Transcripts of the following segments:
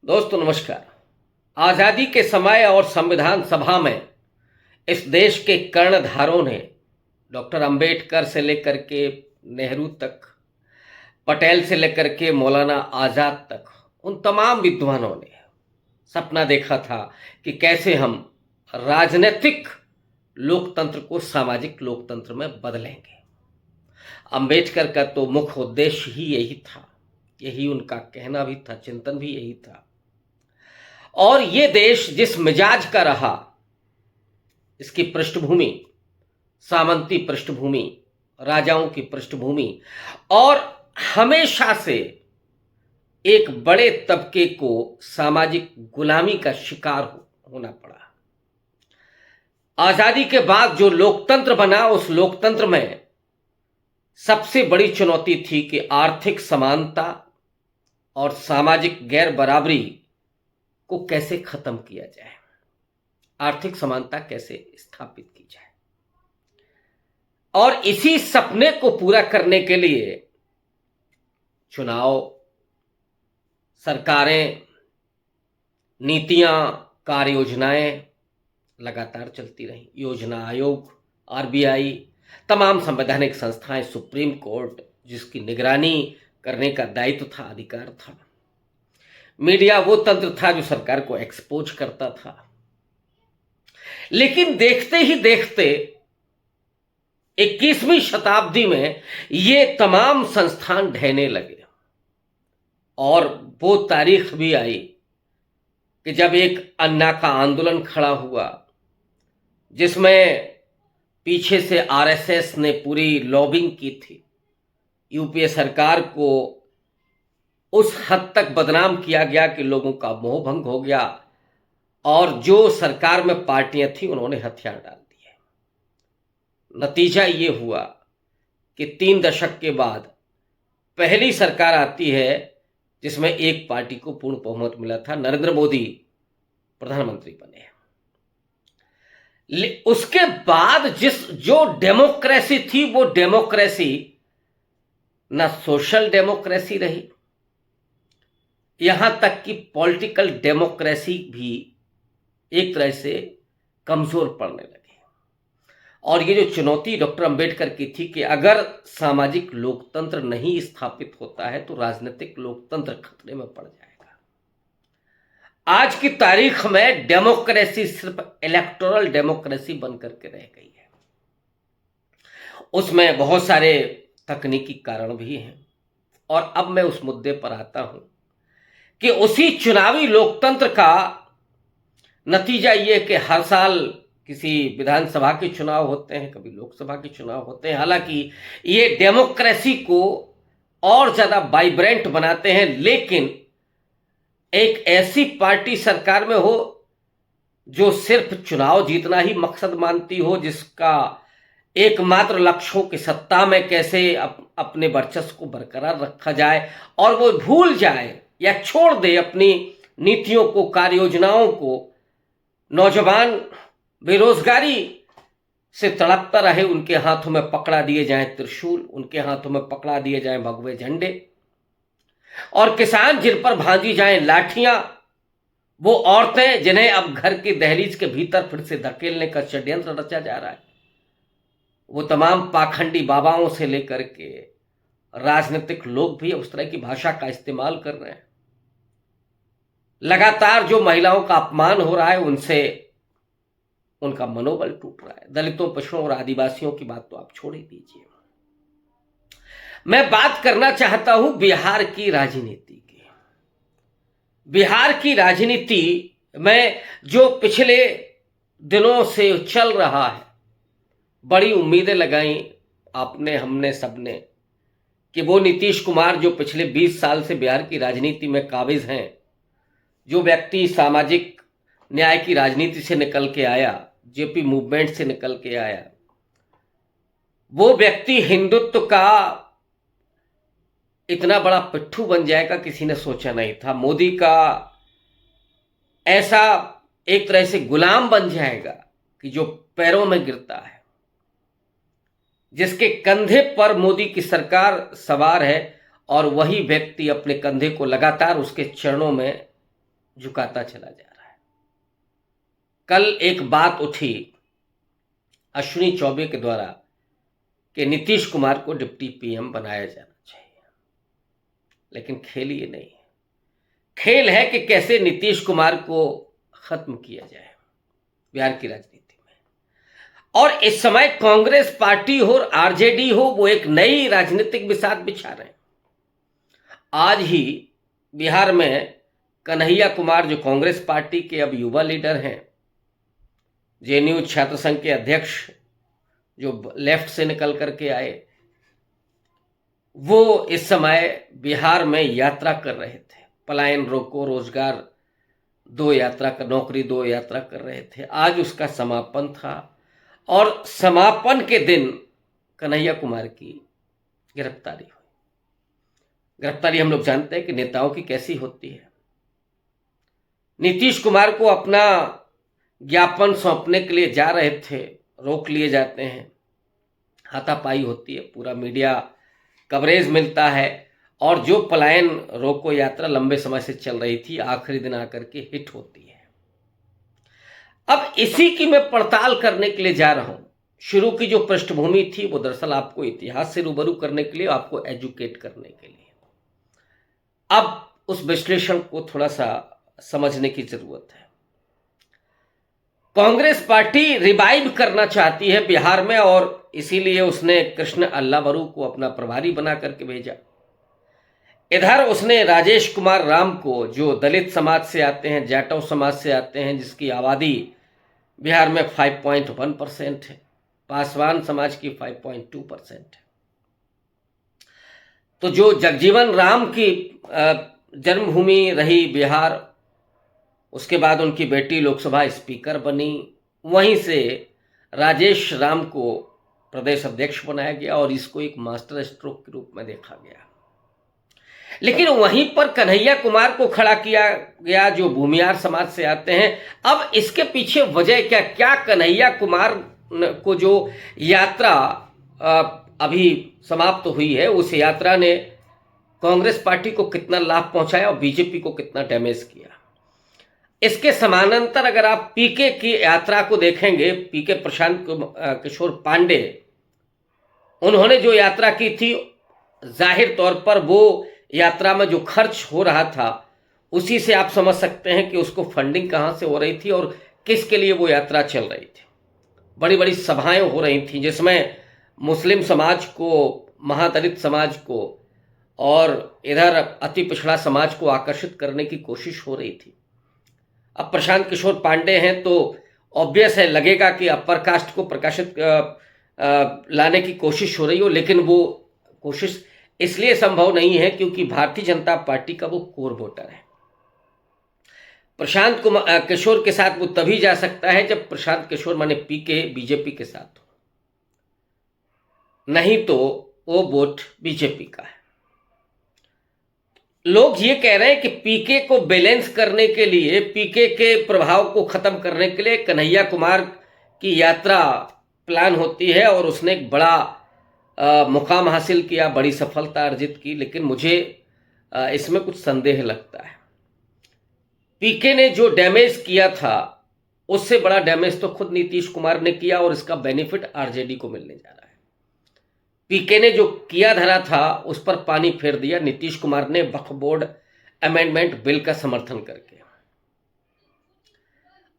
दोस्तों नमस्कार। आज़ादी के समय और संविधान सभा में इस देश के कर्णधारों ने डॉक्टर अंबेडकर से लेकर के नेहरू तक, पटेल से लेकर के मौलाना आज़ाद तक, उन तमाम विद्वानों ने सपना देखा था कि कैसे हम राजनीतिक लोकतंत्र को सामाजिक लोकतंत्र में बदलेंगे। अंबेडकर का तो मुख्य उद्देश्य ही यही था, यही उनका कहना भी था, चिंतन भी यही था। और ये देश जिस मिजाज का रहा, इसकी पृष्ठभूमि सामंती पृष्ठभूमि, राजाओं की पृष्ठभूमि, और हमेशा से एक बड़े तबके को सामाजिक गुलामी का शिकार होना पड़ा। आजादी के बाद जो लोकतंत्र बना, उस लोकतंत्र में सबसे बड़ी चुनौती थी कि आर्थिक समानता और सामाजिक गैर बराबरी को कैसे खत्म किया जाए, आर्थिक समानता कैसे स्थापित की जाए। और इसी सपने को पूरा करने के लिए चुनाव, सरकारें, नीतियां, कार्य योजनाएं लगातार चलती रहीं। योजना आयोग, आरबीआई, तमाम संवैधानिक संस्थाएं, सुप्रीम कोर्ट जिसकी निगरानी करने का दायित्व था, अधिकार था। मीडिया वो तंत्र था जो सरकार को एक्सपोज करता था। लेकिन देखते ही देखते 21वीं शताब्दी में ये तमाम संस्थान ढहने लगे। और वो तारीख भी आई कि जब एक अन्ना का आंदोलन खड़ा हुआ, जिसमें पीछे से आरएसएस ने पूरी लॉबिंग की थी। यूपीए सरकार को उस हद तक बदनाम किया गया कि लोगों का मोह भंग हो गया, और जो सरकार में पार्टियां थी उन्होंने हथियार डाल दिए। नतीजा ये हुआ कि 3 दशक के बाद पहली सरकार आती है जिसमें एक पार्टी को पूर्ण बहुमत मिला था। नरेंद्र मोदी प्रधानमंत्री बने। उसके बाद जो डेमोक्रेसी थी, वो डेमोक्रेसी ना सोशल डेमोक्रेसी रही, यहां तक कि पॉलिटिकल डेमोक्रेसी भी एक तरह से कमजोर पड़ने लगी। और ये जो चुनौती डॉक्टर अंबेडकर की थी कि अगर सामाजिक लोकतंत्र नहीं स्थापित होता है तो राजनीतिक लोकतंत्र खतरे में पड़ जाएगा। आज की तारीख में डेमोक्रेसी सिर्फ इलेक्टोरल डेमोक्रेसी बनकर के रह गई है। उसमें बहुत सारे तकनीकी कारण भी हैं। और अब मैं उस मुद्दे पर आता हूं कि उसी चुनावी लोकतंत्र का नतीजा ये कि हर साल किसी विधानसभा के चुनाव होते हैं, कभी लोकसभा के चुनाव होते हैं। हालांकि ये डेमोक्रेसी को और ज्यादा वाइब्रेंट बनाते हैं, लेकिन एक ऐसी पार्टी सरकार में हो जो सिर्फ चुनाव जीतना ही मकसद मानती हो, जिसका एकमात्र लक्ष्य हो कि सत्ता में कैसे अपने वर्चस्व को बरकरार रखा जाए, और वो भूल जाए या छोड़ दे अपनी नीतियों को, कार्य योजनाओं को। नौजवान बेरोजगारी से तड़पता रहे, उनके हाथों में पकड़ा दिए जाएं त्रिशूल, उनके हाथों में पकड़ा दिए जाएं भगवे झंडे, और किसान जिन पर भांजी जाएं लाठियां, वो औरतें जिन्हें अब घर की दहलीज के भीतर फिर से धकेलने का षड्यंत्र रचा जा रहा है, वो तमाम पाखंडी बाबाओं से लेकर के राजनीतिक लोग भी उस तरह की भाषा का इस्तेमाल कर रहे हैं। लगातार जो महिलाओं का अपमान हो रहा है, उनसे उनका मनोबल टूट रहा है। दलितों, पशुओं और आदिवासियों की बात तो आप छोड़ ही दीजिए। मैं बात करना चाहता हूं बिहार की राजनीति की। बिहार की राजनीति में जो पिछले दिनों से चल रहा है, बड़ी उम्मीदें लगाई आपने, हमने, सबने, कि वो नीतीश कुमार जो पिछले 20 साल से बिहार की राजनीति में काबिज हैं, जो व्यक्ति सामाजिक न्याय की राजनीति से निकल के आया, जेपी मूवमेंट से निकल के आया, वो व्यक्ति हिंदुत्व का इतना बड़ा पिट्ठू बन जाएगा किसी ने सोचा नहीं था। मोदी का ऐसा एक तरह से गुलाम बन जाएगा कि जो पैरों में गिरता है, जिसके कंधे पर मोदी की सरकार सवार है, और वही व्यक्ति अपने कंधे को लगातार उसके चरणों में झुकाता चला जा रहा है। कल एक बात उठी अश्विनी चौबे के द्वारा कि नीतीश कुमार को डिप्टी पीएम बनाया जाना चाहिए, लेकिन खेल ये नहीं है। खेल है कि कैसे नीतीश कुमार को खत्म किया जाए बिहार की राजनीति में। और इस समय कांग्रेस पार्टी हो और आरजेडी हो, वो एक नई राजनीतिक बिसात बिछा रहे हैं। आज ही बिहार में कन्हैया कुमार, जो कांग्रेस पार्टी के अब युवा लीडर हैं, जेएनयू छात्र संघ के अध्यक्ष, जो लेफ्ट से निकल करके आए, वो इस समय बिहार में यात्रा कर रहे थे। पलायन रोको रोजगार दो यात्रा कर, नौकरी दो यात्रा कर रहे थे। आज उसका समापन था और समापन के दिन कन्हैया कुमार की गिरफ्तारी हुई। गिरफ्तारी हम लोग जानते हैं कि नेताओं की कैसी होती है। नीतीश कुमार को अपना ज्ञापन सौंपने के लिए जा रहे थे, रोक लिए जाते हैं, हाथापाई होती है, पूरा मीडिया कवरेज मिलता है और जो पलायन रोको यात्रा लंबे समय से चल रही थी, आखिरी दिन आकर के हिट होती है। अब इसी की मैं पड़ताल करने के लिए जा रहा हूं। शुरू की जो पृष्ठभूमि थी वो दरअसल आपको इतिहास से रूबरू करने के लिए, आपको एजुकेट करने के लिए। अब उस विश्लेषण को थोड़ा सा समझने की जरूरत है। कांग्रेस पार्टी रिवाइव करना चाहती है बिहार में और इसीलिए उसने कृष्ण अल्लावरू को अपना प्रभारी बना करके भेजा। इधर उसने राजेश कुमार राम को, जो दलित समाज से आते हैं, जाटव समाज से आते हैं, जिसकी आबादी बिहार में 5.1% है, पासवान समाज की 5.2% है। तो जो जगजीवन राम की जन्मभूमि रही बिहार, उसके बाद उनकी बेटी लोकसभा स्पीकर बनी, वहीं से राजेश राम को प्रदेश अध्यक्ष बनाया गया और इसको एक मास्टर स्ट्रोक के रूप में देखा गया। लेकिन वहीं पर कन्हैया कुमार को खड़ा किया गया, जो भूमियार समाज से आते हैं। अब इसके पीछे वजह क्या? क्या कन्हैया कुमार को जो यात्रा अभी समाप्त हुई है, उस यात्रा ने कांग्रेस पार्टी को कितना लाभ पहुंचाया और बीजेपी को कितना डैमेज किया? इसके समानांतर अगर आप पीके की यात्रा को देखेंगे, पीके प्रशांत किशोर पांडे, उन्होंने जो यात्रा की थी, जाहिर तौर पर वो यात्रा में जो खर्च हो रहा था, उसी से आप समझ सकते हैं कि उसको फंडिंग कहां से हो रही थी और किसके लिए वो यात्रा चल रही थी। बड़ी बड़ी सभाएं हो रही थी जिसमें मुस्लिम समाज को, महादलित समाज को और इधर अति पिछड़ा समाज को आकर्षित करने की कोशिश हो रही थी। अब प्रशांत किशोर पांडे हैं तो ऑब्वियस है, लगेगा कि अपर कास्ट को प्रकाशित लाने की कोशिश हो रही हो, लेकिन वो कोशिश इसलिए संभव नहीं है क्योंकि भारतीय जनता पार्टी का वो कोर वोटर है। प्रशांत किशोर के साथ वो तभी जा सकता है जब प्रशांत किशोर माने पीके बीजेपी के साथ हो, नहीं तो वो वोट बीजेपी का है। लोग ये कह रहे हैं कि पीके को बैलेंस करने के लिए, पीके के प्रभाव को खत्म करने के लिए कन्हैया कुमार की यात्रा प्लान होती है और उसने एक बड़ा मुकाम हासिल किया, बड़ी सफलता अर्जित की। लेकिन मुझे इसमें कुछ संदेह लगता है। पीके ने जो डैमेज किया था, उससे बड़ा डैमेज तो खुद नीतीश कुमार ने किया और इसका बेनिफिट आरजेडी को मिलने जा रहा है। पीके ने जो किया धरा था उस पर पानी फेर दिया नीतीश कुमार ने वक्फ बोर्ड अमेंडमेंट बिल का समर्थन करके।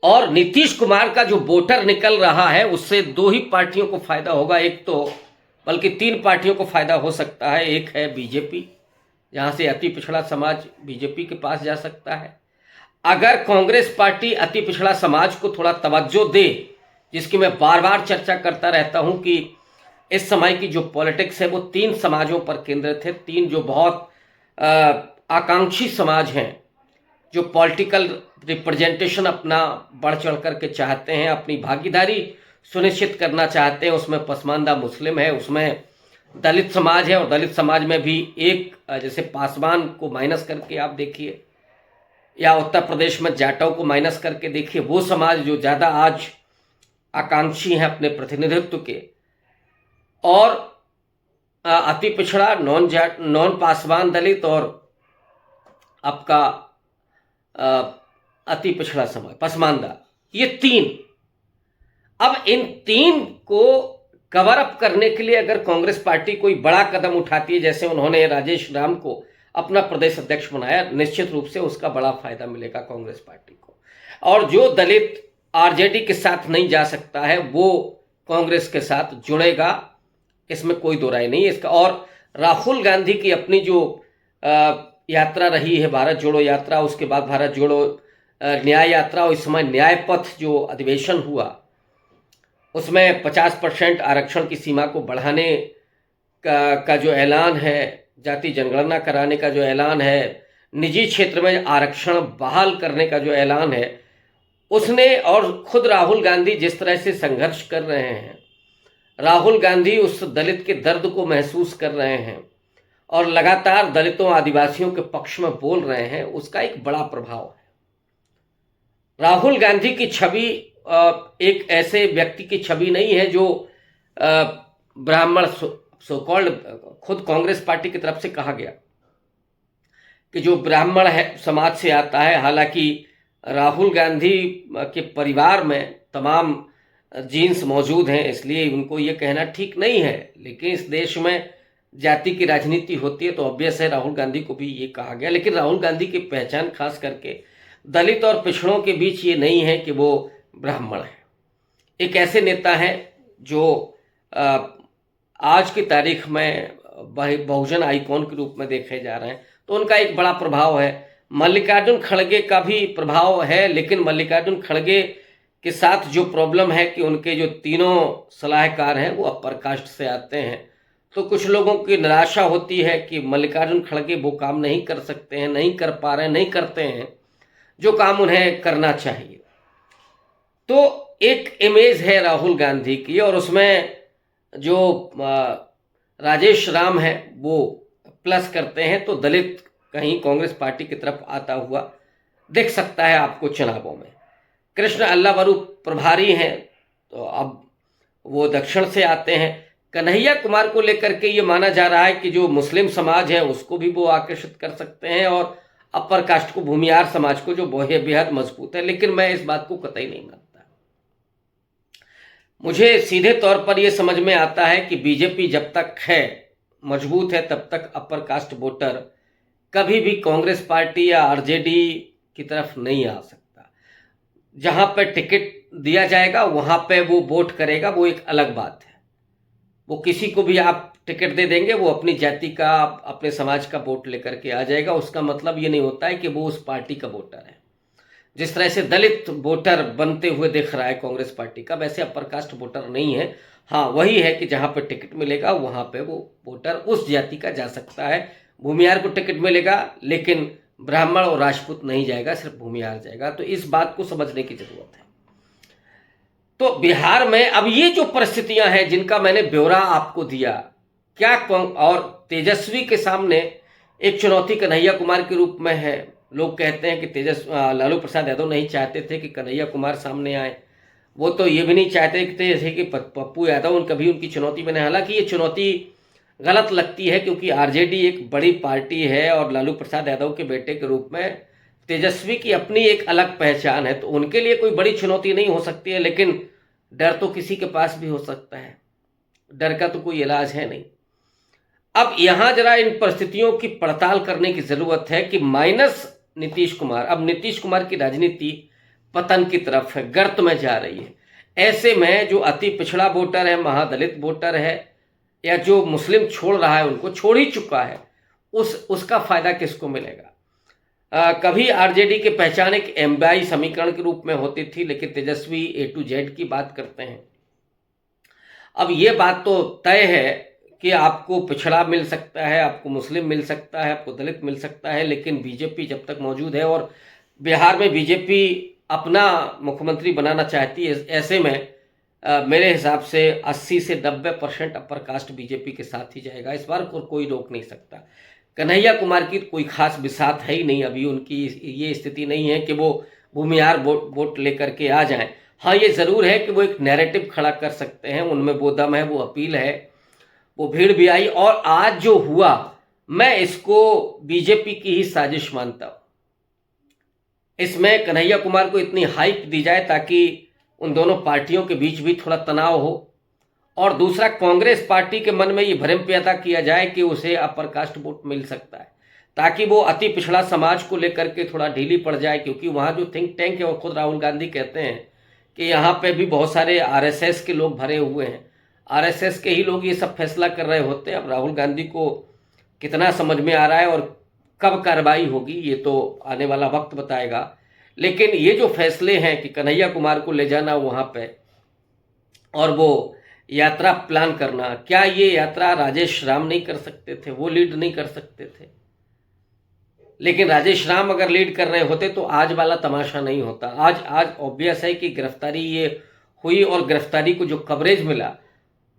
और नीतीश कुमार का जो वोटर निकल रहा है उससे दो ही पार्टियों को फायदा होगा, एक तो बल्कि तीन पार्टियों को फायदा हो सकता है। एक है बीजेपी, जहां से अति पिछड़ा समाज बीजेपी के पास जा सकता है। अगर कांग्रेस पार्टी अति पिछड़ा समाज को थोड़ा तवज्जो दे, जिसकी मैं बार बार चर्चा करता रहता हूं कि इस समय की जो पॉलिटिक्स है वो तीन समाजों पर केंद्रित है, तीन जो बहुत आकांक्षी समाज हैं, जो पॉलिटिकल रिप्रेजेंटेशन अपना बढ़ चढ़ करके चाहते हैं, अपनी भागीदारी सुनिश्चित करना चाहते हैं। उसमें पसमानदा मुस्लिम है, उसमें दलित समाज है और दलित समाज में भी एक, जैसे पासवान को माइनस करके आप देखिए, या उत्तर प्रदेश में जाटव को माइनस करके देखिए, वो समाज जो ज़्यादा आज आकांक्षी हैं अपने प्रतिनिधित्व के। और अति पिछड़ा, नॉन पासवान दलित और आपका अति पिछड़ा समाज, पसमानदा, ये तीन। अब इन तीन को कवर अप करने के लिए अगर कांग्रेस पार्टी कोई बड़ा कदम उठाती है, जैसे उन्होंने राजेश राम को अपना प्रदेश अध्यक्ष बनाया, निश्चित रूप से उसका बड़ा फायदा मिलेगा कांग्रेस पार्टी को। और जो दलित आरजेडी के साथ नहीं जा सकता है वो कांग्रेस के साथ जुड़ेगा, इसमें कोई दो राय नहीं है इसका। और राहुल गांधी की अपनी जो यात्रा रही है, भारत जोड़ो यात्रा, उसके बाद भारत जोड़ो न्याय यात्रा, और इस समय न्याय पथ जो अधिवेशन हुआ उसमें 50% आरक्षण की सीमा को बढ़ाने का जो ऐलान है, जाति जनगणना कराने का जो ऐलान है, निजी क्षेत्र में आरक्षण बहाल करने का जो ऐलान है उसने, और खुद राहुल गांधी जिस तरह से संघर्ष कर रहे हैं, राहुल गांधी उस दलित के दर्द को महसूस कर रहे हैं और लगातार दलितों आदिवासियों के पक्ष में बोल रहे हैं, उसका एक बड़ा प्रभाव है। राहुल गांधी की छवि एक ऐसे व्यक्ति की छवि नहीं है जो ब्राह्मण, सो कॉल्ड, खुद कांग्रेस पार्टी की तरफ से कहा गया कि जो ब्राह्मण है समाज से आता है। हालांकि राहुल गांधी के परिवार में तमाम जीन्स मौजूद हैं, इसलिए उनको ये कहना ठीक नहीं है, लेकिन इस देश में जाति की राजनीति होती है तो ऑब्वियस है राहुल गांधी को भी ये कहा गया। लेकिन राहुल गांधी की पहचान खास करके दलित और पिछड़ों के बीच ये नहीं है कि वो ब्राह्मण है। एक ऐसे नेता हैं जो आज की तारीख में बहुजन आइकॉन के रूप में देखे जा रहे हैं, तो उनका एक बड़ा प्रभाव है। मल्लिकार्जुन खड़गे का भी प्रभाव है, लेकिन मल्लिकार्जुन खड़गे के साथ जो प्रॉब्लम है कि उनके जो तीनों सलाहकार हैं वो अपर कास्ट से आते हैं, तो कुछ लोगों की निराशा होती है कि मल्लिकार्जुन खड़गे वो काम नहीं कर सकते हैं, नहीं कर पा रहे हैं, नहीं करते हैं जो काम उन्हें करना चाहिए। तो एक इमेज है राहुल गांधी की, और उसमें जो राजेश राम है वो प्लस करते हैं, तो दलित कहीं कांग्रेस पार्टी की तरफ आता हुआ दिख सकता है आपको चुनावों में। कृष्ण अल्लावरू प्रभारी हैं, तो अब वो दक्षिण से आते हैं। कन्हैया कुमार को लेकर के ये माना जा रहा है कि जो मुस्लिम समाज है उसको भी वो आकर्षित कर सकते हैं, और अपर कास्ट को, भूमियार समाज को, जो बेहद मजबूत है। लेकिन मैं इस बात को कतई नहीं मानता। मुझे सीधे तौर पर यह समझ में आता है कि बीजेपी जब तक है, मजबूत है, तब तक अपर कास्ट वोटर कभी भी कांग्रेस पार्टी या आरजेडी की तरफ नहीं आ सकता। जहां पर टिकट दिया जाएगा वहां पे वो वोट करेगा, वो एक अलग बात है। वो किसी को भी आप टिकट दे देंगे, वो अपनी जाति का, अपने समाज का वोट लेकर के आ जाएगा। उसका मतलब ये नहीं होता है कि वो उस पार्टी का वोटर है। जिस तरह से दलित वोटर बनते हुए दिख रहा है कांग्रेस पार्टी का, वैसे अपर कास्ट वोटर नहीं है। हाँ, वही है कि जहां पर टिकट मिलेगा वहां पे वो वोटर उस जाति का जा सकता है। भूमियार को टिकट मिलेगा लेकिन ब्राह्मण और राजपूत नहीं जाएगा, सिर्फ भूमियार जाएगा। तो इस बात को समझने की जरूरत है। तो बिहार में अब ये जो परिस्थितियां हैं जिनका मैंने ब्यौरा आपको दिया, क्या और तेजस्वी के सामने एक चुनौती कन्हैया कुमार के रूप में है। लोग कहते हैं कि लालू प्रसाद यादव नहीं चाहते थे कि कन्हैया कुमार सामने आए, वो तो ये भी नहीं चाहते थे कि पप्पू यादव कभी उनकी चुनौती बने। हालांकि ये चुनौती गलत लगती है क्योंकि आरजेडी एक बड़ी पार्टी है और लालू प्रसाद यादव के बेटे के रूप में तेजस्वी की अपनी एक अलग पहचान है, तो उनके लिए कोई बड़ी चुनौती नहीं हो सकती है। लेकिन डर तो किसी के पास भी हो सकता है, डर का तो कोई इलाज है नहीं। अब यहां जरा इन परिस्थितियों की पड़ताल करने की जरूरत है कि माइनस नीतीश कुमार, अब नीतीश कुमार की राजनीति पतन की तरफ है, गर्त में जा रही है। ऐसे में जो अति पिछड़ा वोटर है, महादलित वोटर है, या जो मुस्लिम छोड़ रहा है, उनको छोड़ ही चुका है, उसका फायदा किसको मिलेगा। कभी आरजेडी की पहचान एक एमवाई समीकरण के रूप में होती थी, लेकिन तेजस्वी A to Z की बात करते हैं। अब ये बात तो तय है कि आपको पिछड़ा मिल सकता है, आपको मुस्लिम मिल सकता है, आपको दलित मिल सकता है, लेकिन बीजेपी जब तक मौजूद है और बिहार में बीजेपी अपना मुख्यमंत्री बनाना चाहती है, ऐसे में मेरे हिसाब से 80 से 90% अपर कास्ट बीजेपी के साथ ही जाएगा इस बार, कोई रोक नहीं सकता। कन्हैया कुमार की कोई खास बिसात है ही नहीं, अभी उनकी ये स्थिति नहीं है कि वो भूमिहार वोट लेकर के आ जाएं। हाँ, ये ज़रूर है कि वो एक नैरेटिव खड़ा कर सकते हैं, उनमें वो दम है, वो अपील है, वो भीड़ भी आई। और आज जो हुआ, मैं इसको बीजेपी की ही साजिश मानता हूँ। इसमें कन्हैया कुमार को इतनी हाइप दी जाए ताकि उन दोनों पार्टियों के बीच भी थोड़ा तनाव हो, और दूसरा कांग्रेस पार्टी के मन में ये भ्रम पैदा किया जाए कि उसे अपर कास्ट वोट मिल सकता है, ताकि वो अति पिछड़ा समाज को लेकर के थोड़ा ढीली पड़ जाए। क्योंकि वहाँ जो थिंक टैंक है, और खुद राहुल गांधी कहते हैं कि यहाँ पे भी बहुत सारे आरएसएस के लोग भरे हुए हैं, आरएसएस के ही लोग ये सब फैसला कर रहे होते हैं। अब राहुल गांधी को कितना समझ में आ रहा है और कब कार्रवाई होगी ये तो आने वाला वक्त बताएगा। लेकिन ये जो फैसले हैं कि कन्हैया कुमार को ले जाना वहाँ पे और वो यात्रा प्लान करना, क्या ये यात्रा राजेश राम नहीं कर सकते थे? वो लीड नहीं कर सकते थे? लेकिन राजेश राम अगर लीड कर रहे होते तो आज वाला तमाशा नहीं होता। आज ऑब्वियस है कि गिरफ्तारी ये हुई, और गिरफ्तारी को जो कवरेज मिला,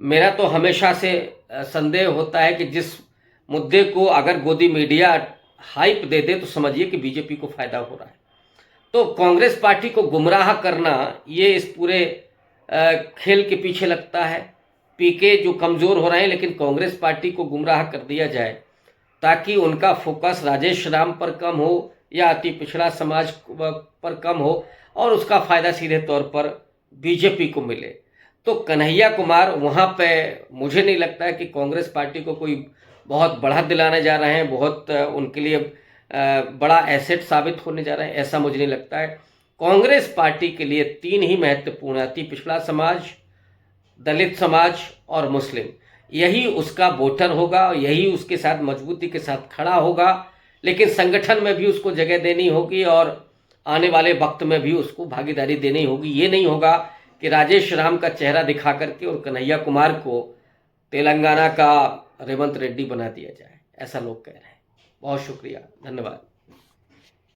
मेरा तो हमेशा से संदेह होता है कि जिस मुद्दे को अगर गोदी मीडिया हाइप दे दे तो समझिए कि बीजेपी को फायदा हो रहा है। तो कांग्रेस पार्टी को गुमराह करना ये इस पूरे खेल के पीछे लगता है। पीके जो कमज़ोर हो रहे हैं, लेकिन कांग्रेस पार्टी को गुमराह कर दिया जाए ताकि उनका फोकस राजेश राम पर कम हो या अति पिछड़ा समाज पर कम हो, और उसका फ़ायदा सीधे तौर पर बीजेपी को मिले। तो कन्हैया कुमार वहाँ पे मुझे नहीं लगता है कि कांग्रेस पार्टी को कोई बहुत बढ़त दिलाने जा रहे हैं, बहुत उनके लिए बड़ा एसेट साबित होने जा रहे हैं, ऐसा मुझे नहीं लगता है। कांग्रेस पार्टी के लिए तीन ही महत्वपूर्ण, अति पिछड़ा समाज, दलित समाज और मुस्लिम, यही उसका वोटर होगा, यही उसके साथ मजबूती के साथ खड़ा होगा। लेकिन संगठन में भी उसको जगह देनी होगी और आने वाले वक्त में भी उसको भागीदारी देनी होगी। ये नहीं होगा कि राजेश राम का चेहरा दिखा करके और कन्हैया कुमार को तेलंगाना का रेवंत रेड्डी बना दिया जाए, ऐसा लोग कह रहे हैं। बहुत शुक्रिया, धन्यवाद।